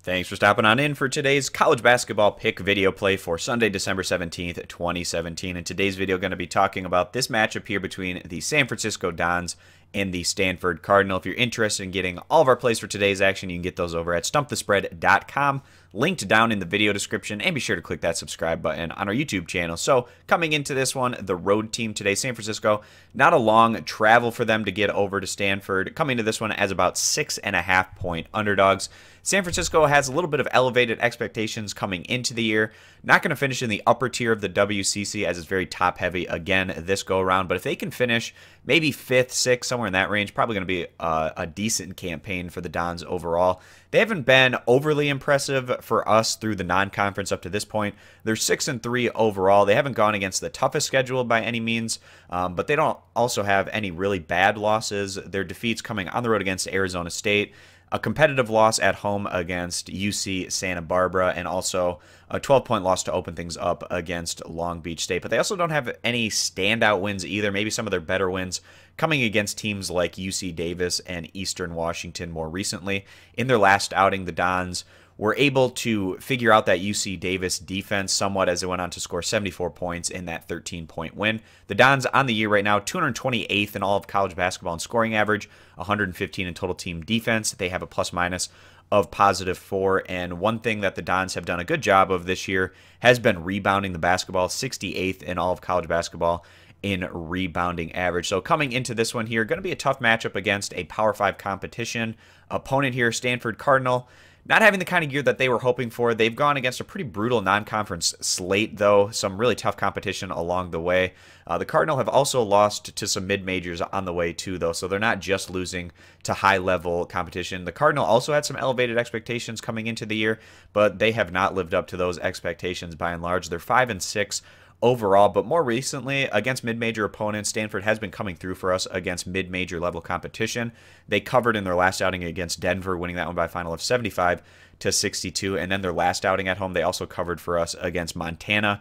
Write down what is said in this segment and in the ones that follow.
Thanks for stopping on in for today's college basketball pick video play for Sunday, December 17th, 2017. In today's video, going to be talking about this matchup here between the San Francisco Dons and the Stanford Cardinal. If you're interested in getting all of our plays for today's action, you can get those over at stumpthespread.com, linked down in the video description, and be sure to click that subscribe button on our YouTube channel. So coming into this one, the road team today, San Francisco, not a long travel for them to get over to Stanford. Coming to this one as about 6.5-point underdogs. San Francisco has a little bit of elevated expectations coming into the year. Not going to finish in the upper tier of the WCC as it's very top-heavy again this go-around. But if they can finish maybe 5th, 6th, somewhere in that range, probably going to be a decent campaign for the Dons overall. They haven't been overly impressive for us through the non-conference up to this point. They're 6-3 overall. They haven't gone against the toughest schedule by any means, but they don't also have any really bad losses. Their defeats coming on the road against Arizona State, a competitive loss at home against UC Santa Barbara, and also a 12-point loss to open things up against Long Beach State. But they also don't have any standout wins either. Maybe some of their better wins coming against teams like UC Davis and Eastern Washington more recently. In their last outing, the Dons were able to figure out that UC Davis defense somewhat as they went on to score 74 points in that 13-point win. The Dons on the year right now, 228th in all of college basketball in scoring average, 115 in total team defense. They have a plus-minus of +4, and one thing that the Dons have done a good job of this year has been rebounding the basketball, 68th in all of college basketball in rebounding average. So coming into this one here, going to be a tough matchup against a Power 5 competition opponent here, Stanford Cardinal. Not having the kind of gear that they were hoping for. They've gone against a pretty brutal non-conference slate, though. Some really tough competition along the way. The Cardinal have also lost to some mid-majors on the way, too, though. So they're not just losing to high-level competition. The Cardinal also had some elevated expectations coming into the year, but they have not lived up to those expectations by and large. They're 5-6 overall, but more recently against mid-major opponents, Stanford has been coming through for us against mid-major level competition. They covered in their last outing against Denver, winning that one by a final of 75-62, and then their last outing at home, they also covered for us against Montana,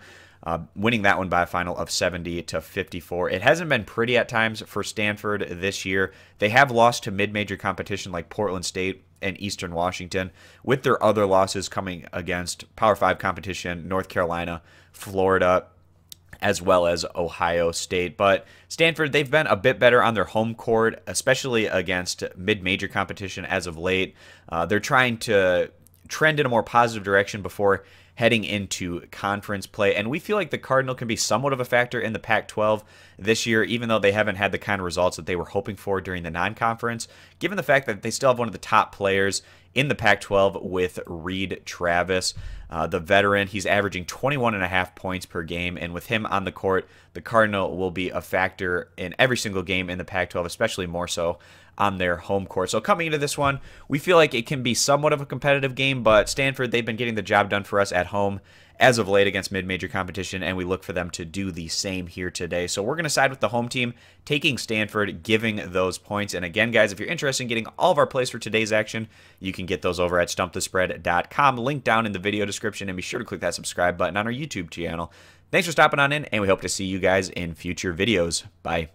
winning that one by a final of 70-54. It hasn't been pretty at times for Stanford this year. They have lost to mid-major competition like Portland State and Eastern Washington, with their other losses coming against Power 5 competition, North Carolina, Florida, as well as Ohio State. But Stanford, they've been a bit better on their home court, especially against mid-major competition as of late. They're trying to trend in a more positive direction before heading into conference play. And we feel like the Cardinal can be somewhat of a factor in the Pac-12 this year, even though they haven't had the kind of results that they were hoping for during the non-conference, given the fact that they still have one of the top players in the Pac-12 with Reed Travis, the veteran. He's averaging 21.5 points per game, and with him on the court, the Cardinal will be a factor in every single game in the Pac-12, especially more so on their home court. So coming into this one, we feel like it can be somewhat of a competitive game, but Stanford, they've been getting the job done for us at home as of late against mid-major competition, and we look for them to do the same here today. So we're going to side with the home team, taking Stanford, giving those points. And again, guys, if you're interested in getting all of our plays for today's action, you can get those over at stumpthespread.com, link down in the video description, and be sure to click that subscribe button on our YouTube channel. Thanks for stopping on in, and we hope to see you guys in future videos. Bye.